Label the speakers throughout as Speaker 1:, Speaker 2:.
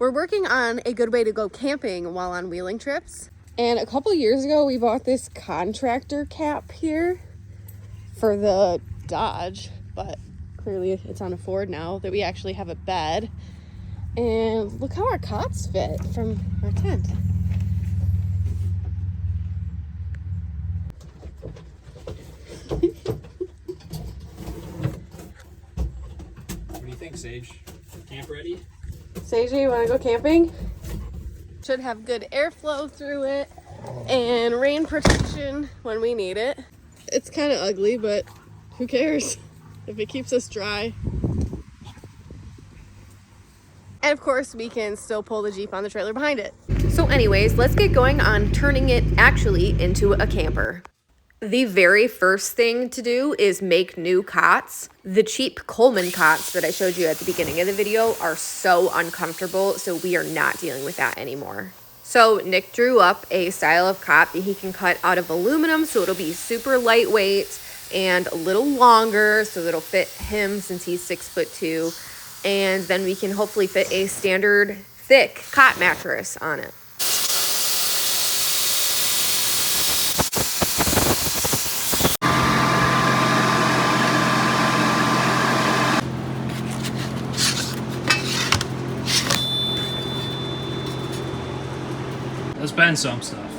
Speaker 1: We're working on a good way to go camping while on wheeling trips. And a couple years ago, we bought this contractor cap here for the Dodge, but clearly it's on a Ford now that we actually have a bed. And look how our cots fit from our tent.
Speaker 2: What do you think, Sage? Camp ready?
Speaker 1: Sage, you want to go camping? Should have good airflow through it and rain protection when we need it. It's kind of ugly, but who cares if it keeps us dry. And of course, we can still pull the Jeep on the trailer behind it. So anyways, let's get going on turning it actually into a camper. The very first thing to do is make new cots. The cheap Coleman cots that I showed you at the beginning of the video are so uncomfortable, so we are not dealing with that anymore. So Nick drew up a style of cot that he can cut out of aluminum, so it'll be super lightweight and a little longer, so it'll fit him since he's 6'2". And then we can hopefully fit a standard thick cot mattress on it.
Speaker 2: Let's bend some stuff.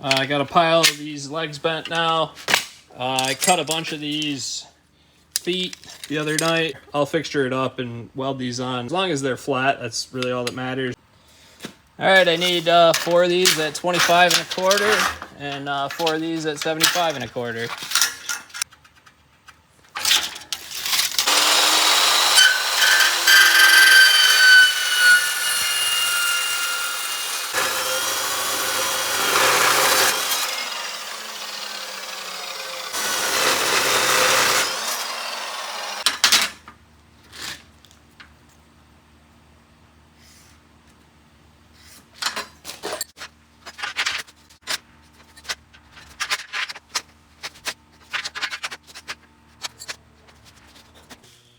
Speaker 2: I got a pile of these legs bent now. I cut a bunch of these feet the other night. I'll fixture it up and weld these on. As long as they're flat, that's really all that matters. All right, I need 4 of these at 25 1/4 and 4 of these at 75 1/4.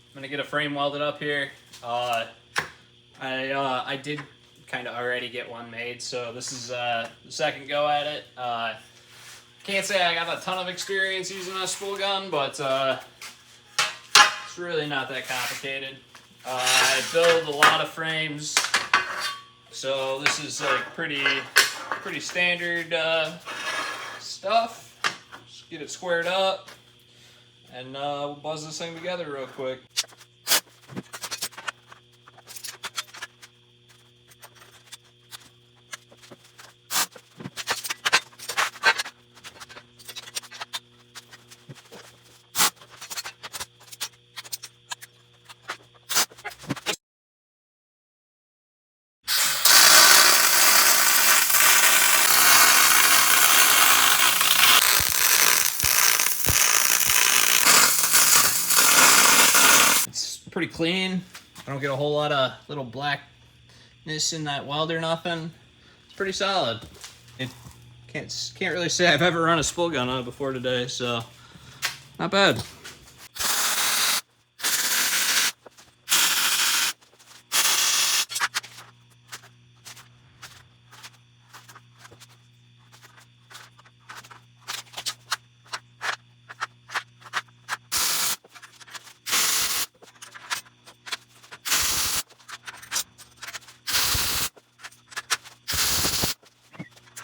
Speaker 2: I'm gonna get a frame welded up here. I did kind of already get one made, so this is the second go at it. Can't say I got a ton of experience using a spool gun, but it's really not that complicated. I build a lot of frames, so this is like pretty standard stuff. Just get it squared up, and we'll buzz this thing together real quick. Pretty clean. I don't get a whole lot of little blackness in that weld or nothing. It's pretty solid. It can't really say I've ever run a spool gun on it before today, so not bad.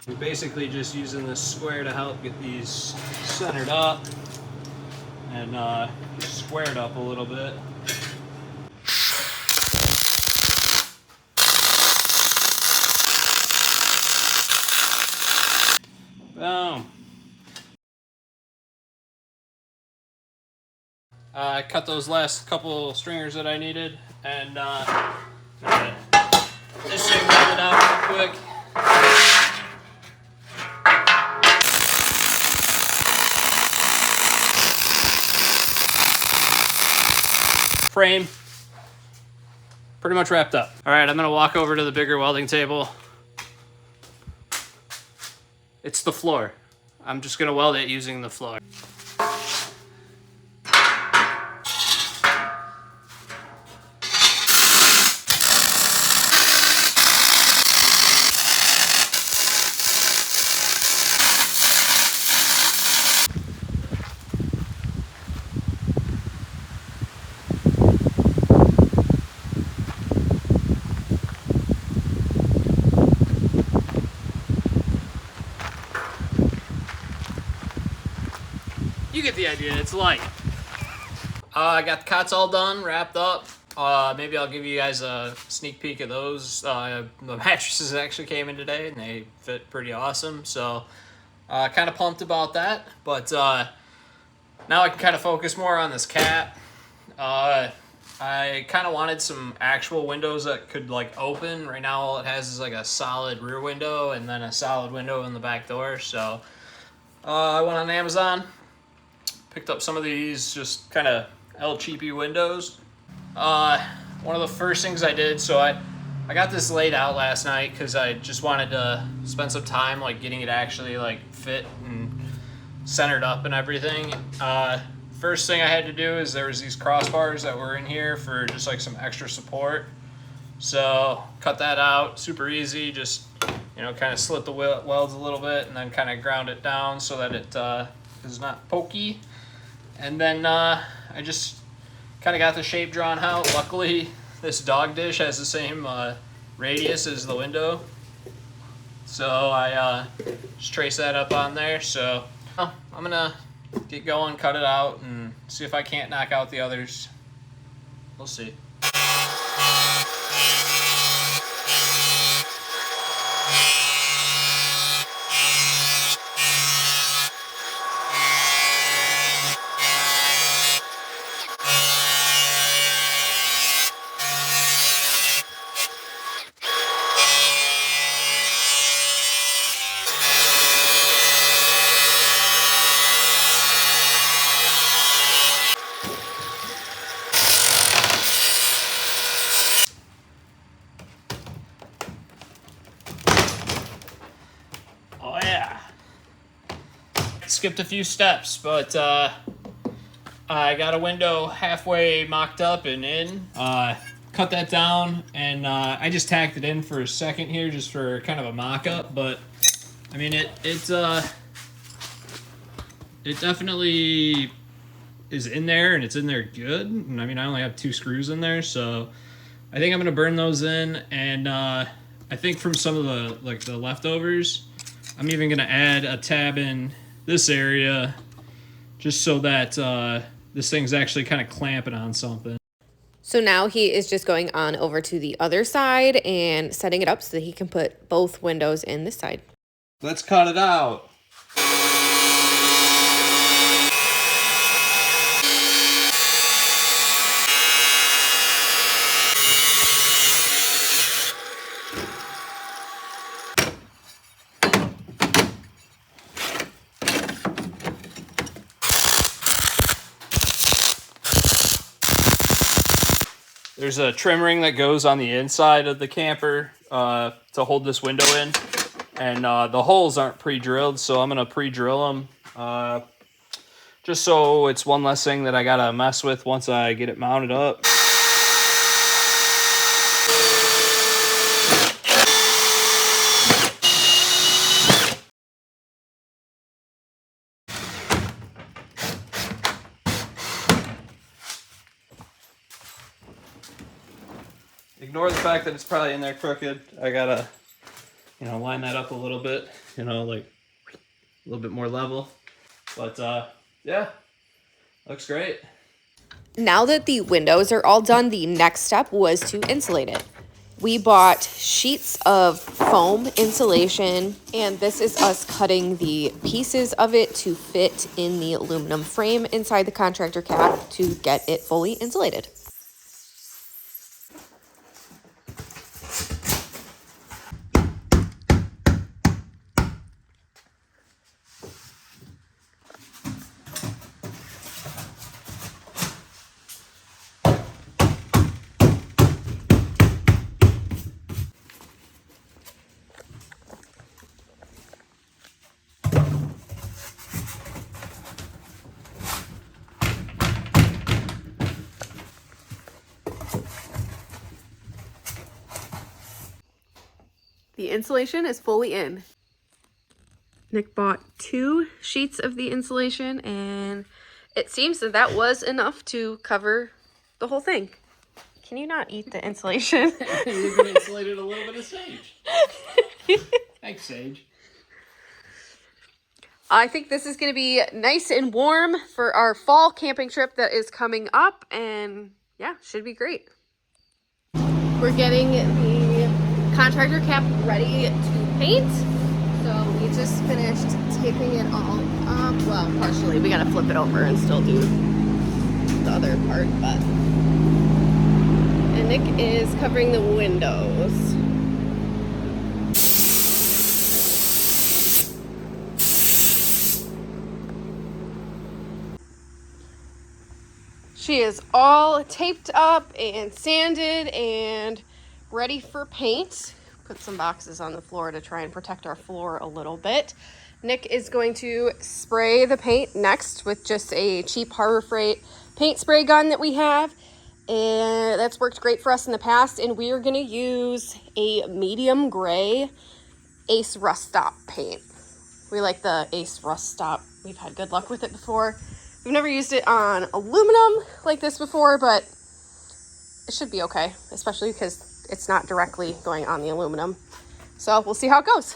Speaker 2: We're basically just using this square to help get these centered up and squared up a little bit. Boom. I cut those last couple stringers that I needed, and this thing welded out real quick. frame pretty much wrapped up. All right, I'm gonna walk over to the bigger welding table. It's the floor. I'm just gonna weld it using the floor. You get the idea, it's light. I got the cots all done, wrapped up. Maybe I'll give you guys a sneak peek of those. The mattresses actually came in today and they fit pretty awesome. So kind of pumped about that. But now I can kind of focus more on this cap. I kind of wanted some actual windows that could like open. Right now all it has is like a solid rear window and then a solid window in the back door. So I went on Amazon. Picked up some of these just kind of El Cheapy windows. One of the first things I did, so I got this laid out last night because I just wanted to spend some time like getting it actually like fit and centered up and everything. First thing I had to do is there was these crossbars that were in here for just like some extra support. So cut that out, super easy, just kind of slit the welds a little bit and then kind of ground it down so that it is not pokey. And then I just kind of got the shape drawn out. Luckily, this dog dish has the same radius as the window. So I just trace that up on there. So I'm going to get going, cut it out, and see if I can't knock out the others. We'll see. Oh yeah. Skipped a few steps, but I got a window halfway mocked up and in. Cut that down, and I just tacked it in for a second here just for kind of a mock-up, but I mean it definitely is in there, and it's in there good. And I mean I only have 2 screws in there, so I think I'm gonna burn those in, and I think from some of the leftovers, I'm even gonna add a tab in this area just so that this thing's actually kind of clamping on something.
Speaker 1: So now he is just going on over to the other side and setting it up so that he can put both windows in this side.
Speaker 2: Let's cut it out. There's a trim ring that goes on the inside of the camper to hold this window in. And the holes aren't pre-drilled, so I'm going to pre-drill them. Just so it's one less thing that I got to mess with once I get it mounted up. Ignore the fact that it's probably in there crooked. I gotta, line that up a little bit, like a little bit more level. But yeah, looks great.
Speaker 1: Now that the windows are all done, the next step was to insulate it. We bought sheets of foam insulation, and this is us cutting the pieces of it to fit in the aluminum frame inside the contractor cap to get it fully insulated. The insulation is fully in. Nick bought 2 sheets of the insulation, and it seems that that was enough to cover the whole thing. Can you not eat the insulation?
Speaker 2: You can insulate it a little bit of sage. Thanks, Sage.
Speaker 1: I think this is going to be nice and warm for our fall camping trip that is coming up, and yeah, should be great. We're getting the contractor cap ready to paint. So we just finished taping it all up. Well, partially. We got to flip it over and still do the other part, but... And Nick is covering the windows. She is all taped up and sanded and ready for paint. Put some boxes on the floor to try and protect our floor a little bit. Nick is going to spray the paint next with just a cheap Harbor Freight paint spray gun that we have. And that's worked great for us in the past. And we are going to use a medium gray Ace Rust Stop paint. We like the Ace Rust Stop. We've had good luck with it before. We've never used it on aluminum like this before, but it should be okay, especially because it's not directly going on the aluminum. So we'll see how it goes.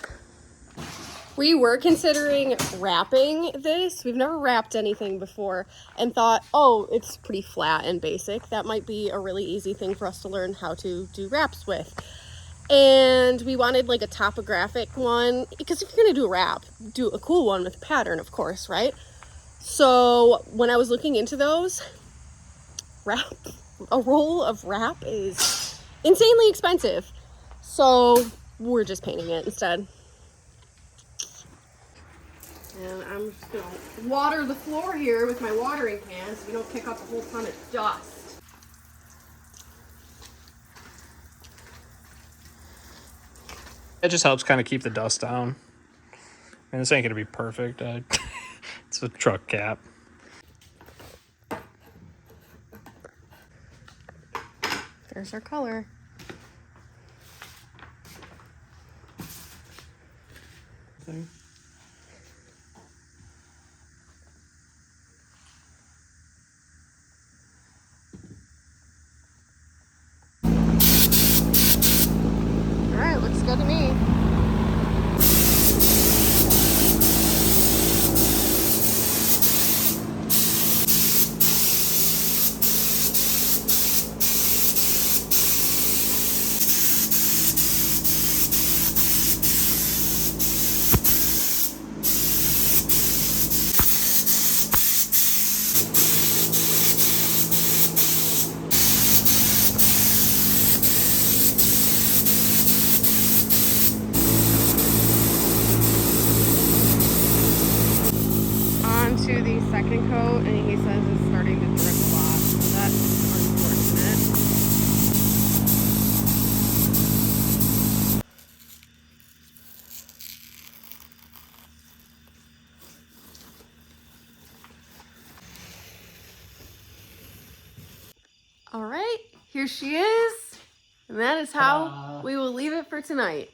Speaker 1: We were considering wrapping this. We've never wrapped anything before and thought, oh, it's pretty flat and basic. That might be a really easy thing for us to learn how to do wraps with. And we wanted like a topographic one, because if you're gonna do a wrap, do a cool one with a pattern, of course, right? So when I was looking into those, a roll of wrap is insanely expensive. So we're just painting it instead. And I'm just gonna water the floor here with my watering can so we don't pick up a whole ton of dust.
Speaker 2: It just helps kind of keep the dust down. And this ain't gonna be perfect. It's a truck cap.
Speaker 1: There's our color.
Speaker 2: Thing.
Speaker 1: All right, looks good to me. To the second coat, and he says it's starting to drip a lot, so that's unfortunate. All right, here she is, and that is how we will leave it for tonight.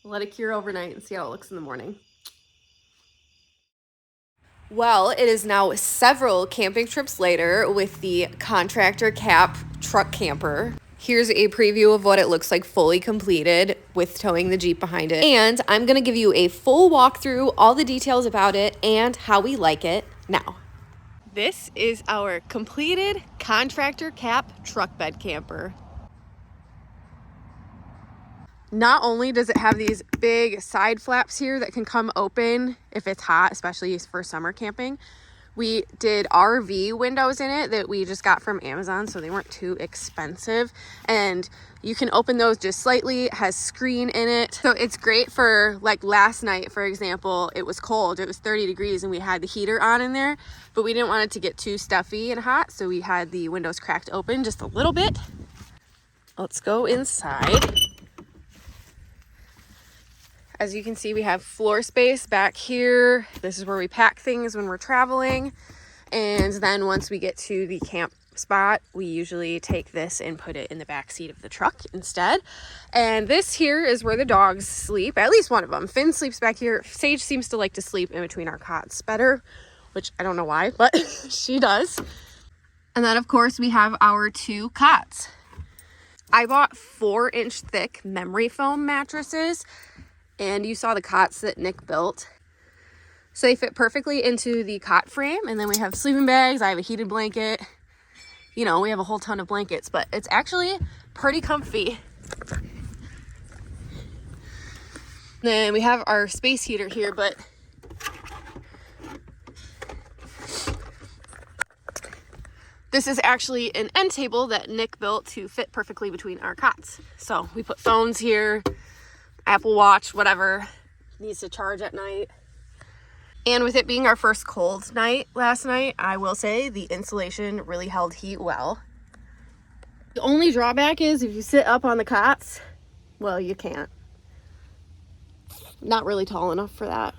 Speaker 1: Let it cure overnight and see how it looks in the morning. Well, it is now several camping trips later with the Contractor Cap truck camper. Here's a preview of what it looks like fully completed with towing the Jeep behind it. And I'm going to give you a full walkthrough, all the details about it, and how we like it now. This is our completed Contractor Cap truck bed camper. Not only does it have these big side flaps here that can come open if it's hot, especially for summer camping. We did RV windows in it that we just got from Amazon, so they weren't too expensive. And you can open those just slightly. It has screen in it. So it's great for, like last night, for example, it was cold. It was 30 degrees and we had the heater on in there, but we didn't want it to get too stuffy and hot. So we had the windows cracked open just a little bit. Let's go inside. As you can see, we have floor space back here. This is where we pack things when we're traveling. And then once we get to the camp spot, we usually take this and put it in the back seat of the truck instead. And this here is where the dogs sleep, at least one of them. Finn sleeps back here. Sage seems to like to sleep in between our cots better, which I don't know why, but she does. And then of course we have our 2 cots. I bought 4-inch thick memory foam mattresses, and you saw the cots that Nick built. So they fit perfectly into the cot frame, and then we have sleeping bags. I have a heated blanket. You know, we have a whole ton of blankets, but it's actually pretty comfy. Then we have our space heater here, but this is actually an end table that Nick built to fit perfectly between our cots. So we put phones here, Apple Watch, whatever needs to charge at night. And with it being our first cold night last night, I will say the insulation really held heat well. The only drawback is if you sit up on the cots, well, you can't. Not really tall enough for that.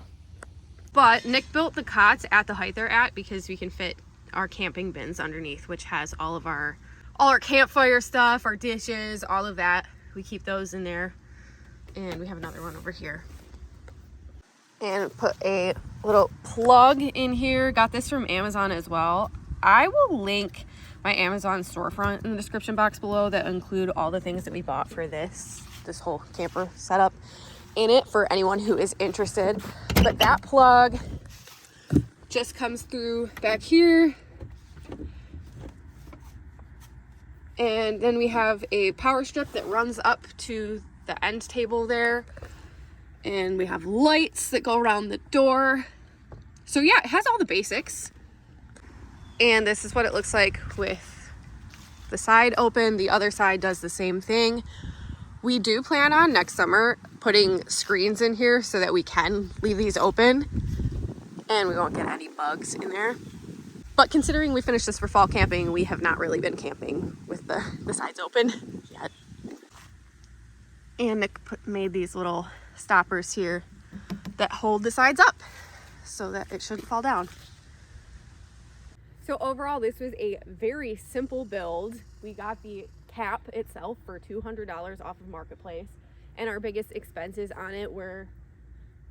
Speaker 1: But Nick built the cots at the height they're at because we can fit our camping bins underneath, which has all our campfire stuff, our dishes, all of that. We keep those in there. And we have another one over here. And put a little plug in here. Got this from Amazon as well. I will link my Amazon storefront in the description box below that include all the things that we bought for this whole camper setup in it for anyone who is interested. But that plug just comes through back here. And then we have a power strip that runs up to the end table there. And we have lights that go around the door. So yeah, it has all the basics. And this is what it looks like with the side open. The other side does the same thing. We do plan on next summer putting screens in here so that we can leave these open and we won't get any bugs in there. But considering we finished this for fall camping, we have not really been camping with the sides open yet. And Nick made these little stoppers here that hold the sides up so that it shouldn't fall down. So overall, this was a very simple build. We got the cap itself for $200 off of Marketplace, and our biggest expenses on it were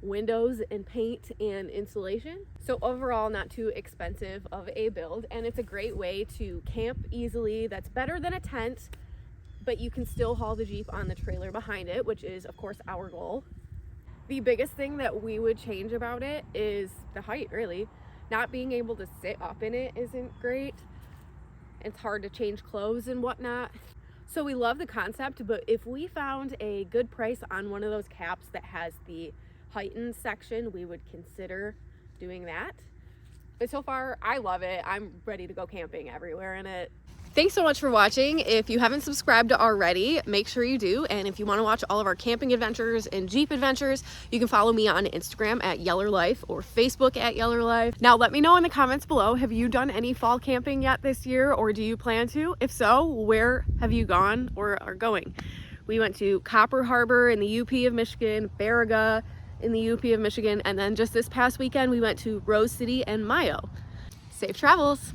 Speaker 1: windows and paint and insulation. So overall, not too expensive of a build, and it's a great way to camp easily. That's better than a tent, but you can still haul the Jeep on the trailer behind it, which is of course our goal. The biggest thing that we would change about it is the height, really. Not being able to sit up in it isn't great. It's hard to change clothes and whatnot. So we love the concept, but if we found a good price on one of those caps that has the heightened section, we would consider doing that. But so far, I love it. I'm ready to go camping everywhere in it. Thanks so much for watching. If you haven't subscribed already, make sure you do. And if you want to watch all of our camping adventures and Jeep adventures, you can follow me on Instagram at yellerlife or Facebook at yellerlife. Now let me know in the comments below, have you done any fall camping yet this year, or do you plan to? If so, where have you gone or are going? We went to Copper Harbor in the UP of Michigan, Baraga in the UP of Michigan, and then just this past weekend we went to Rose City and Mayo. Safe travels.